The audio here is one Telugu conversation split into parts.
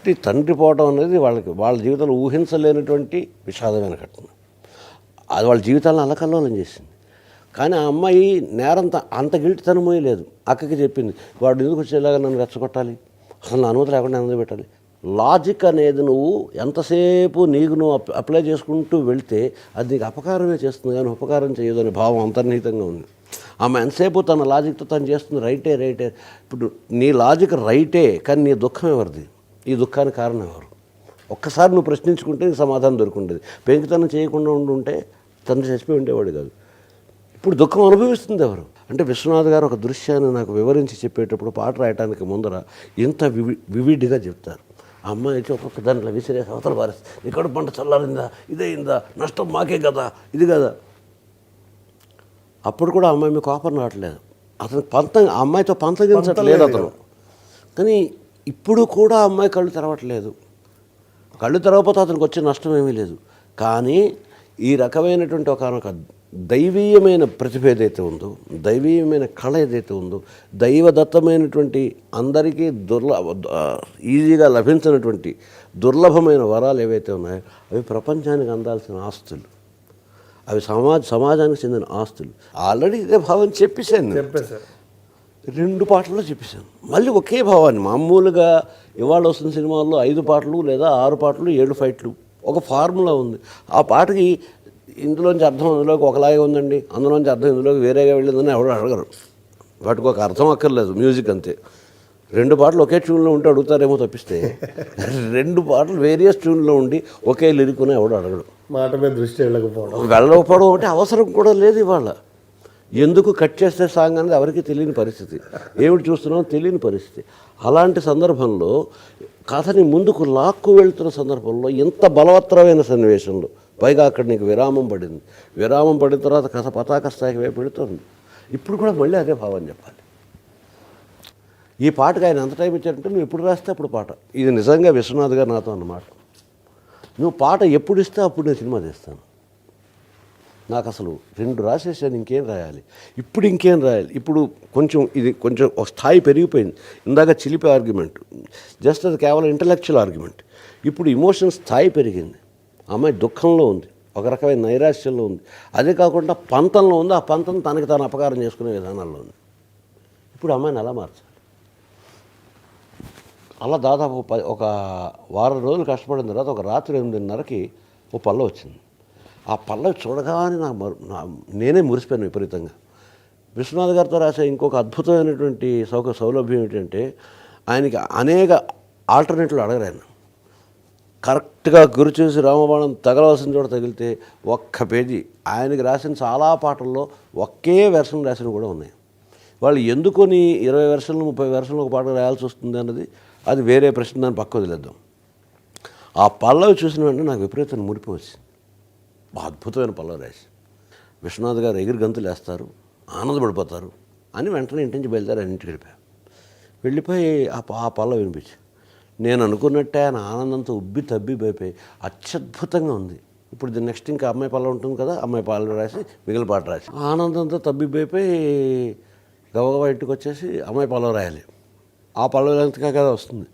కాబట్టి తండ్రి పోవడం అనేది వాళ్ళ జీవితంలో ఊహించలేనటువంటి విషాదమైన ఘటన. అది వాళ్ళ జీవితాలను అల్లకల్లోలం చేసింది. కానీ ఆ అమ్మాయి నేరంతా అంత గిల్టితనం లేదు. అక్కకి చెప్పింది, వాడు ఎందుకు వచ్చేలాగా నన్ను రెచ్చగొట్టాలి, అసలు నా అనుమతి లేకుండా ఎందుకు పెట్టాలి. లాజిక్ అనేది నువ్వు ఎంతసేపు నీకు నువ్వు అప్లై చేసుకుంటూ వెళితే అది నీకు అపకారమే చేస్తుంది, కానీ ఉపకారం చేయదు అనే భావం అంతర్నిహితంగా ఉంది. ఆమె ఎంతసేపు తన లాజిక్తో తను చేస్తుంది రైటే. ఇప్పుడు నీ లాజిక్ రైటే, కానీ నీ దుఃఖం ఎవరిది, ఈ దుఃఖానికి కారణం ఎవరు? ఒక్కసారి నువ్వు ప్రశ్నించుకుంటే నీకు సమాధానం దొరుకుంటుంది. పెంకితనం చేయకుండా ఉండుంటే తండ్రి చచ్చిపోయి ఉండేవాడు కాదు. ఇప్పుడు దుఃఖం అనుభవిస్తుంది ఎవరు అంటే, విశ్వనాథ్ గారు ఒక దృశ్యాన్ని నాకు వివరించి చెప్పేటప్పుడు పాట రాయడానికి ముందర ఇంత వివిడిగా చెప్తారు. ఆ అమ్మాయి అయితే ఒక్కొక్క దాంట్లో విసిరేసి అవతల పారేస్తే, ఇక్కడ పంట చల్లారిందా, ఇదైందా, నష్టం మాకే కదా, ఇది కదా. అప్పుడు కూడా అమ్మాయి మీ కోపం రావట్లేదు, అతను అమ్మాయితో పంతగించట్లేదు అతను. కానీ ఇప్పుడు కూడా అమ్మాయి కళ్ళు తెరవట్లేదు. కళ్ళు తెరవకపోతే అతనికి వచ్చే నష్టం ఏమీ లేదు. కానీ ఈ రకమైనటువంటి ఒక దైవీయమైన ప్రతిభ ఏదైతే ఉందో, దైవీయమైన కళ ఏదైతే ఉందో, దైవదత్తమైనటువంటి అందరికీ ఈజీగా లభించినటువంటి దుర్లభమైన వరాలు ఏవైతే ఉన్నాయో అవి ప్రపంచానికి అందాల్సిన ఆస్తులు, అవి సమాజానికి చెందిన ఆస్తులు. ఆల్రెడీ ఇదే భావం చెప్పేశాను, 2 పాటల్లో చెప్పేశాను. మళ్ళీ ఒకే భావాన్ని మామూలుగా ఇవాళ వస్తున్న సినిమాల్లో 5 పాటలు లేదా 6 పాటలు 7 ఫైట్లు, ఒక ఫార్ములా ఉంది. ఆ పాటకి ఇందులోంచి అర్థం అందులోకి ఒకలాగే ఉందండి, అందులోంచి అర్థం ఇందులోకి వేరేగా వెళ్ళిందని ఎవరు అడగరు. వాటికి ఒక అర్థం అక్కర్లేదు, మ్యూజిక్ అంతే. 2 పాటలు ఒకే ట్యూన్లో ఉంటే అడుగుతారేమో తప్పిస్తే 2 పాటలు వేరియస్ ట్యూన్లో ఉండి ఒకే లిరిక్ని ఎవడు అడగడు. మాట మీద దృష్టి వెళ్ళకపోవడం అంటే అవసరం కూడా లేదు. ఇవాళ ఎందుకు కట్ చేస్తే సాంగ్ అనేది ఎవరికి తెలియని పరిస్థితి, ఏమిటి చూస్తున్నామో తెలియని పరిస్థితి. అలాంటి సందర్భంలో కథని ముందుకు లాక్కు వెళ్తున్న సందర్భంలో ఇంత బలవత్తరమైన సన్నివేశంలో, పైగా అక్కడ నీకు విరామం పడింది, విరామం పడిన తర్వాత కథ పతాక స్థాయికి వైపు పెడుతుంది. ఇప్పుడు కూడా మళ్ళీ అదే భావం చెప్పాలి. ఈ పాటకు ఆయన ఎంత టైం ఇచ్చారంటే, నువ్వు ఎప్పుడు రాస్తే అప్పుడు పాట. ఇది నిజంగా విశ్వనాథ్ గారు నాతో అన్నమాట. నువ్వు పాట ఎప్పుడు ఇస్తే అప్పుడు నేను సినిమా తీస్తాను. నాకు అసలు 2 రాసేసాను, ఇంకేం రాయాలి, ఇప్పుడు ఇంకేం రాయాలి. ఇప్పుడు కొంచెం ఒక స్థాయి పెరిగిపోయింది. ఇందాక చిలిపి ఆర్గ్యుమెంట్, జస్ట్ అది కేవలం ఇంటలెక్చువల్ ఆర్గ్యుమెంట్. ఇప్పుడు ఇమోషన్ స్థాయి పెరిగింది. అమ్మాయి దుఃఖంలో ఉంది, ఒక రకమైన నైరాశ్యంలో ఉంది, అదే కాకుండా పంతంలో ఉంది. ఆ పంతం తనకి తాను అపకారం చేసుకునే విధానాల్లో ఉంది. ఇప్పుడు అమ్మాయిని ఎలా మార్చాలి? అలా దాదాపు ఒక వారం రోజులు కష్టపడిన తర్వాత ఒక రాత్రి 8:30కి ఓ పల్ల వచ్చింది. ఆ పల్లవి చూడగానే నేనే మురిసిపోయాను విపరీతంగా. విశ్వనాథ్ గారితో రాసే ఇంకొక అద్భుతమైనటువంటి సౌలభ్యం ఏంటంటే, ఆయనకి అనేక ఆల్టర్నేటివ్లు అడగరాను. కరెక్ట్గా గురి చూసి రామబాణం తగలవలసిన చోట తగిలితే ఒక్క పేజీ. ఆయనకి రాసిన చాలా పాటల్లో ఒకే వెర్షన్ రాసినవి కూడా ఉన్నాయి. వాళ్ళు ఎందుకొని 20 వెర్షన్లు 30 వెర్షన్లు ఒక పాట రాయాల్సి వస్తుంది అన్నది అది వేరే ప్రశ్న, దాన్ని పక్క వదిలేద్దాం. ఆ పల్లవి చూసిన వెంటనే నాకు విపరీతమైన మురిపి వచ్చింది. అద్భుతమైన పల్లవి రాసి విశ్వనాథ్ గారు ఎగిరి గంతులు వేస్తారు, ఆనందపడిపోతారు అని వెంటనే ఇంటి నుంచి బయలుదేరి ఆయన ఇంటికి వెళ్ళిపోయి ఆ పల్లవి వినిపించి, నేను అనుకున్నట్టే ఆయన ఆనందంతో ఉబ్బి తబ్బిపోయిపోయి అత్యద్భుతంగా ఉంది. ఇప్పుడు దీని నెక్స్ట్ ఇంకా అమ్మాయి పల్లవి ఉంటుంది కదా, అమ్మాయి పల్లవి రాసి మిగిలిన పాట రాసి ఆనందంతో తబ్బిపోయిపోయి గబగబా ఇంటికి వచ్చేసి అమ్మాయి పల్లవి రాయాలి. ఆ పల్లవి ఎంతగా కదా వస్తుంది.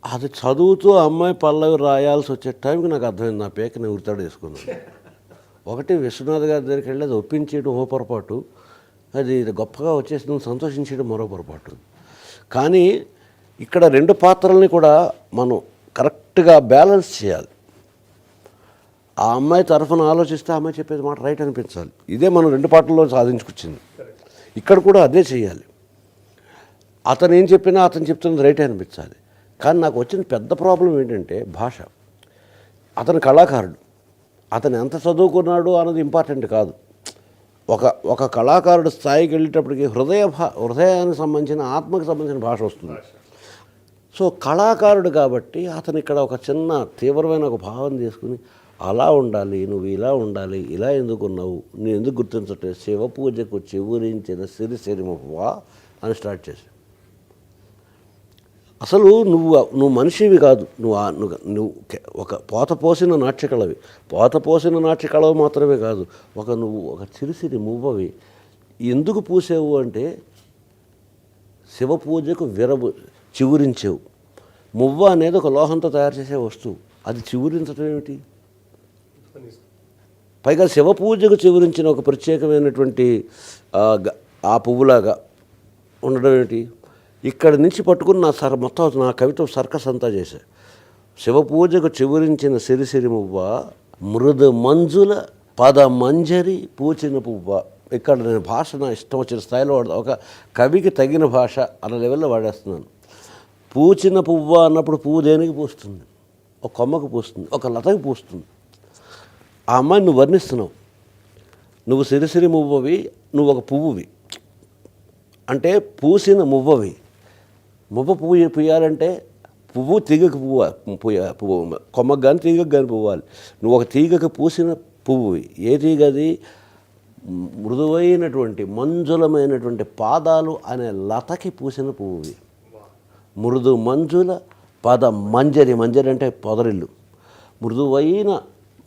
అది చదువుతూ అమ్మాయి పల్లవి రాయాల్సి వచ్చే టైంకి నాకు అర్థమైంది, నా పేక నేను ఉరితాడు వేసుకున్నాను. ఒకటి విశ్వనాథ్ గారి దగ్గరికి వెళ్ళి అది ఒప్పించేయడం ఓ పొరపాటు, అది గొప్పగా వచ్చేసి సంతోషించడం మరో పొరపాటు. కానీ ఇక్కడ 2 పాత్రల్ని కూడా మనం కరెక్ట్గా బ్యాలెన్స్ చేయాలి. ఆ అమ్మాయి తరఫున ఆలోచిస్తే ఆ అమ్మాయి చెప్పేది మాట రైట్ అనిపించాలి. ఇదే మనం 2 పాటల్లో సాధించుకొచ్చింది. ఇక్కడ కూడా అదే చేయాలి. అతను ఏం చెప్పినా అతను చెప్తున్నది రైట్ అనిపించాలి. కానీ నాకు వచ్చిన పెద్ద ప్రాబ్లం ఏంటంటే భాష. అతను కళాకారుడు, అతను ఎంత చదువుకున్నాడు అన్నది ఇంపార్టెంట్ కాదు. ఒక కళాకారుడు స్థాయికి వెళ్ళేటప్పటికి హృదయానికి సంబంధించిన, ఆత్మకు సంబంధించిన భాష వస్తుంది. సో కళాకారుడు కాబట్టి అతను ఇక్కడ ఒక చిన్న తీవ్రమైన ఒక భావం తీసుకుని, అలా ఉండాలి, నువ్వు ఇలా ఉండాలి, ఇలా ఎందుకున్నావు, నువ్వు ఎందుకు గుర్తించట్లేదు, శివ పూజకు చివురించిన సిరిసిరిమవ్వా అని స్టార్ట్ చేసి, అసలు నువ్వు మనిషివి కాదు, నువ్వు ఒక పోతపోసిన నాట్యకళవి. పోతపోసిన నాట్యకళవి మాత్రమే కాదు, నువ్వు ఒక చిరిసిరి మువ్వవి. ఎందుకు పూసావు అంటే శివ పూజకు చివురించావు. మువ్వ అనేది ఒక లోహంతో తయారు చేసే వస్తువు, అది చివురించడం ఏమిటి? పైగా శివ పూజకు చివురించిన ఒక ప్రత్యేకమైనటువంటి ఆ పువ్వులాగా ఉండడం ఏమిటి? ఇక్కడి నుంచి పట్టుకుని మొత్తం నా కవిత సర్కస్ అంతా చేశా. శివ పూజకు చివురించిన సిరిసిరి మువ్వ, మృదు మంజుల పద మంజరి పూచిన పువ్వ. ఇక్కడ నేను భాష నా ఇష్టం వచ్చిన స్థాయిలో వాడతా, ఒక కవికి తగిన భాష అన్న లెవెల్లో వాడేస్తున్నాను. పూచిన పువ్వ అన్నప్పుడు పువ్వు దేనికి పూస్తుంది? ఒక కొమ్మకు పూస్తుంది, ఒక లతకి పూస్తుంది. ఆ అమ్మాయిని నువ్వు వర్ణిస్తున్నావు, నువ్వు సిరిసిరి మువ్వవి, నువ్వు ఒక పువ్వువి, అంటే పూసిన మువ్వవి. మువ్వ పువ్వు పూయాలంటే పువ్వు తీగకు పువ్వు కొమ్మకు కానీ తీగకు కానీ పువ్వాలి. నువ్వు ఒక తీగకు పూసిన పువ్వువి. ఏ తీగది? మృదువైనటువంటి మంజులమైనటువంటి పాదాలు అనే లతకి పూసిన పువ్వువి. మృదు మంజుల పద మంజరి, మంజరి అంటే పొదరిల్లు. మృదువైన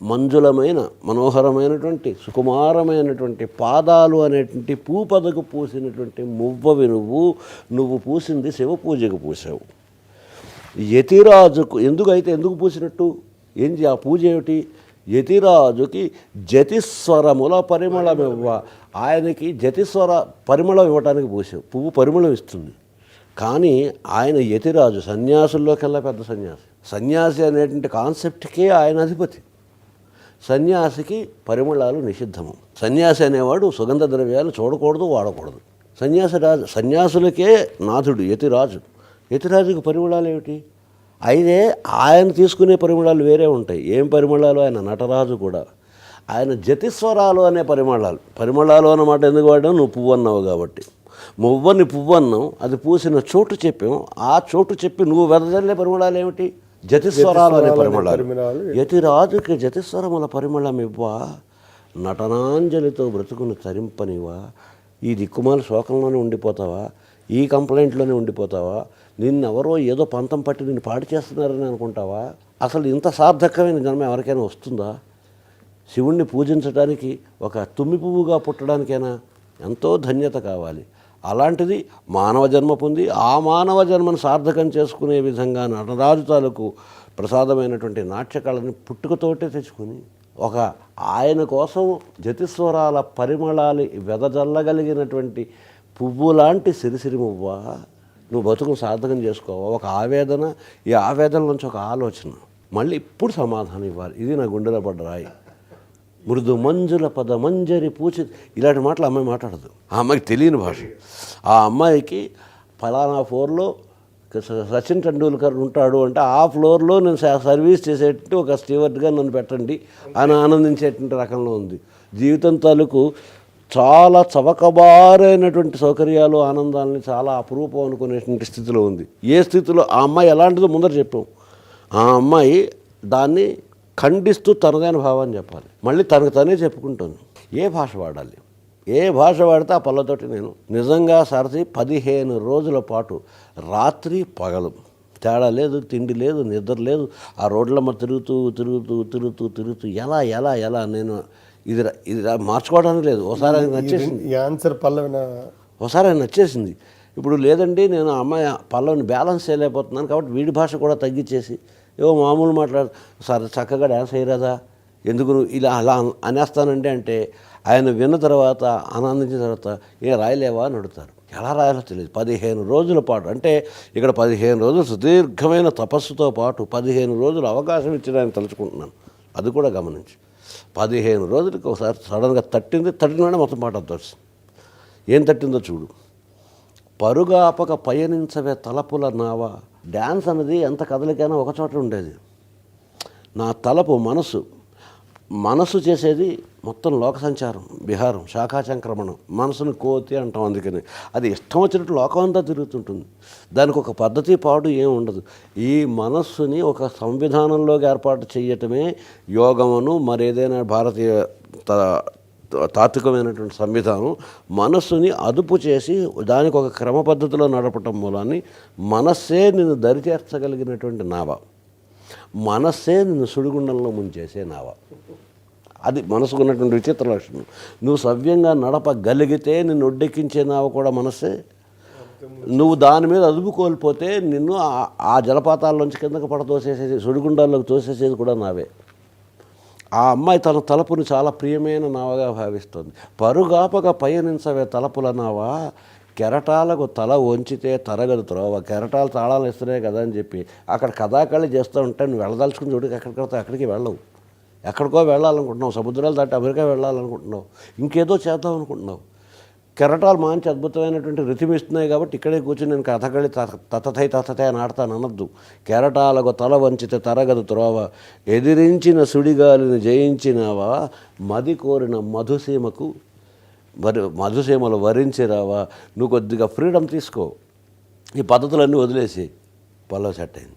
మంజులమైన మనోహరమైనటువంటి సుకుమారమైనటువంటి పాదాలు అనేటువంటి పూపదకు పూసినటువంటి మువ్వవి నువ్వు పూసింది శివ పూజకు పూసావు. యతిరాజుకు ఎందుకు పూసినట్టు? ఏంటి ఆ పూజ ఏమిటి? యతిరాజుకి జతిస్వరముల పరిమళం ఇవ్వ. ఆయనకి జతిస్వర పరిమళం ఇవ్వటానికి పూసావు. పువ్వు పరిమళం ఇస్తుంది, కానీ ఆయన యతిరాజు, సన్యాసుల్లోకెల్లా పెద్ద సన్యాసి. సన్యాసి అనేటువంటి కాన్సెప్ట్కే ఆయన అధిపతి. సన్యాసికి పరిమళాలు నిషిద్ధము. సన్యాసి అనేవాడు సుగంధ ద్రవ్యాలు చూడకూడదు, వాడకూడదు. సన్యాసులకే నాథుడు యతిరాజు. యతిరాజుకి పరిమళాలు ఏమిటి? అయితే ఆయన తీసుకునే పరిమళాలు వేరే ఉంటాయి. ఏం పరిమళాలు? ఆయన నటరాజు కూడా. ఆయన జతిస్వరాలు అనే పరిమళాలు అన్నమాట ఎందుకు వాడావు? నువ్వు పువ్వు అన్నావు కాబట్టి. మువ్వని పువ్వు అన్నావు, అది పూసిన చోటు చెప్పాం. ఆ చోటు చెప్పి నువ్వు వెదజల్లే పరిమళాలు ఏమిటి? జతిస్వరాలు అనే పరిమళాలు. యతిరాజుకి జతిస్వరముల పరిమళం ఇవ్వా, నటనాంజలితో బ్రతుకును తరింపనివా. ఈ దిక్కుమాల శోకంలోనే ఉండిపోతావా? ఈ కంప్లైంట్లోనే ఉండిపోతావా? నిన్నెవరో ఏదో పంతం పట్టి నిన్ను పాడు చేస్తున్నారని అనుకుంటావా? అసలు ఇంత సార్థకమైన జన్మ ఎవరికైనా వస్తుందా? శివుణ్ణి పూజించడానికి ఒక తుమ్మి పువ్వుగా పుట్టడానికైనా ఎంతో ధన్యత కావాలి. అలాంటిది మానవ జన్మ పొంది ఆ మానవ జన్మను సార్థకం చేసుకునే విధంగా నటరాజు తాలూకు ప్రసాదమైనటువంటి నాట్యకళని పుట్టుకతోటే తెచ్చుకుని ఒక ఆయన కోసం జతిస్వరాల పరిమళాలు వెదజల్లగలిగినటువంటి పువ్వు లాంటి సిరిసిరి మువ్వ నువ్వు బతుకును సార్థకం చేసుకోవా? ఒక ఆవేదన, ఈ ఆవేదన నుంచి ఒక ఆలోచన, మళ్ళీ ఇప్పుడు సమాధానం ఇవ్వాలి. ఇది నా గుండెలో పడ్డ రాయి. మృదు మంజుల పద మంజరి పూచి, ఇలాంటి మాటలు అమ్మాయి మాట్లాడదు. ఆ అమ్మాయికి తెలియని భాష. ఆ అమ్మాయికి ఫలానా ఫ్లోర్లో సచిన్ టెండూల్కర్ ఉంటాడు అంటే ఆ ఫ్లోర్లో నేను సర్వీస్ చేసేటట్టు ఒక స్టీవర్డ్గా నన్ను పెట్టండి అని ఆనందించేటువంటి రకంలో ఉంది. జీవితం తాలూకు చాలా చవకబారైనటువంటి సౌకర్యాలు, ఆనందాలని చాలా అపురూపం అనుకునేటువంటి స్థితిలో ఉంది. ఏ స్థితిలో ఆ అమ్మాయి ఎలాంటిదో ముందర చెప్పాం. ఆ అమ్మాయి దాన్ని ఖండిస్తూ తనదైన భావాన్ని చెప్పాలి. మళ్ళీ తనకు తనే చెప్పుకుంటాను. ఏ భాష వాడాలి? ఏ భాష వాడితే ఆ పళ్ళతోటి నేను నిజంగా సరసి 15 రోజుల పాటు రాత్రి పగలు తేడా లేదు, తిండి లేదు, నిద్ర లేదు, ఆ రోడ్లమ్మ తిరుగుతూ ఎలా నేను ఇది మార్చుకోవడానికి లేదు. ఒకసారి ఆయన నచ్చేసింది, ఒకసారి ఆయన నచ్చేసింది. ఇప్పుడు లేదండి నేను అమ్మాయి పల్లవిని బ్యాలెన్స్ చేయలేకపోతున్నాను కాబట్టి వీడి భాష కూడా తగ్గించేసి ఏవో మామూలు మాట్లాడు సరే చక్కగా డ్యాన్స్ అయ్యరాదా, ఎందుకు ఇలా అలా అనేస్తానండి అంటే ఆయన విన్న తర్వాత ఆనందించిన తర్వాత ఏ రాయలేవా అని అడుగుతారు. ఎలా రాయాలో తెలియదు. 15 రోజుల పాటు అంటే ఇక్కడ 15 రోజులు సుదీర్ఘమైన తపస్సుతో పాటు 15 రోజులు అవకాశం ఇచ్చిన ఆయన తలుచుకుంటున్నాను. అది కూడా గమనించి 15 రోజులకి ఒకసారి సడన్గా తట్టిన మొత్తం పాట అర్థం. ఏం తట్టిందో చూడు. పరుగాపక పయనించవే తలపుల నావా. డ్యాన్స్ అన్నది ఎంత కదలికైనా ఒకచోట ఉండేది. నా తలపు మనసు చేసేది మొత్తం లోక సంచారం, విహారం, శాఖాచంక్రమణం. మనసును కోతి అంటాం. అందుకని అది ఇష్టం వచ్చినట్టు లోకం అంతా తిరుగుతుంటుంది. దానికి ఒక పద్ధతి పాడు ఏం ఉండదు. ఈ మనస్సుని ఒక సంవిధానంలోకి ఏర్పాటు చేయటమే యోగమును మరేదైనా భారతీయ తాత్వికమైనటువంటి సంవిధానం. మనస్సుని అదుపు చేసి దానికి ఒక క్రమ పద్ధతిలో నడపటం మూలాన్ని మనస్సే నిన్ను దరిచేర్చగలిగినటువంటి నావ, మనస్సే నిన్ను సుడిగుండంలో ముంచేసే నావ. అది మనసుకున్నటువంటి విచిత్ర లక్షణం. నువ్వు సవ్యంగా నడపగలిగితే నిన్ను ఒడ్డెక్కించే నావ కూడా మనస్సే. నువ్వు దాని మీద అదుపు కోల్పోతే నిన్ను ఆ జలపాతాల్లోంచి కిందకి పడతోసేసేది, సుడిగుండాల్లోకి తోసేసేది కూడా నావే. ఆ అమ్మాయి తన తలపుని చాలా ప్రియమైన నావగా భావిస్తుంది. పరుగాపక పయనించవే తలపుల నావా, కెరటాలకు తల వంచితే తరగదు త్రోవ. కెరటాలు తాళాలు ఇస్తున్నాయి కదా అని చెప్పి అక్కడ కథాకళి చేస్తూ ఉంటే నువ్వు వెళ్ళదలుచుకుని చూడకి ఎక్కడికడితే అక్కడికి వెళ్ళవు. ఎక్కడికో వెళ్ళాలనుకుంటున్నావు, సముద్రాలు దాటి అమెరికా వెళ్ళాలనుకుంటున్నావు, ఇంకేదో చేద్దాం అనుకుంటున్నావు. కెరటాలు మంచి అద్భుతమైనటువంటి రిథం ఇస్తున్నాయి కాబట్టి ఇక్కడే కూర్చొని నేను కథకళి తతథై అని ఆడతాను అనద్దు. కెరటాలకు తల వంచితే తరగదు త్రోవ, ఎదిరించిన సుడిగాలిని జయించినావా, మది కోరిన మధుసీమలు వరించిరావా. నువ్వు కొద్దిగా ఫ్రీడమ్ తీసుకో, ఈ పద్ధతులన్నీ వదిలేసి పల్లవి సెట్ అయింది.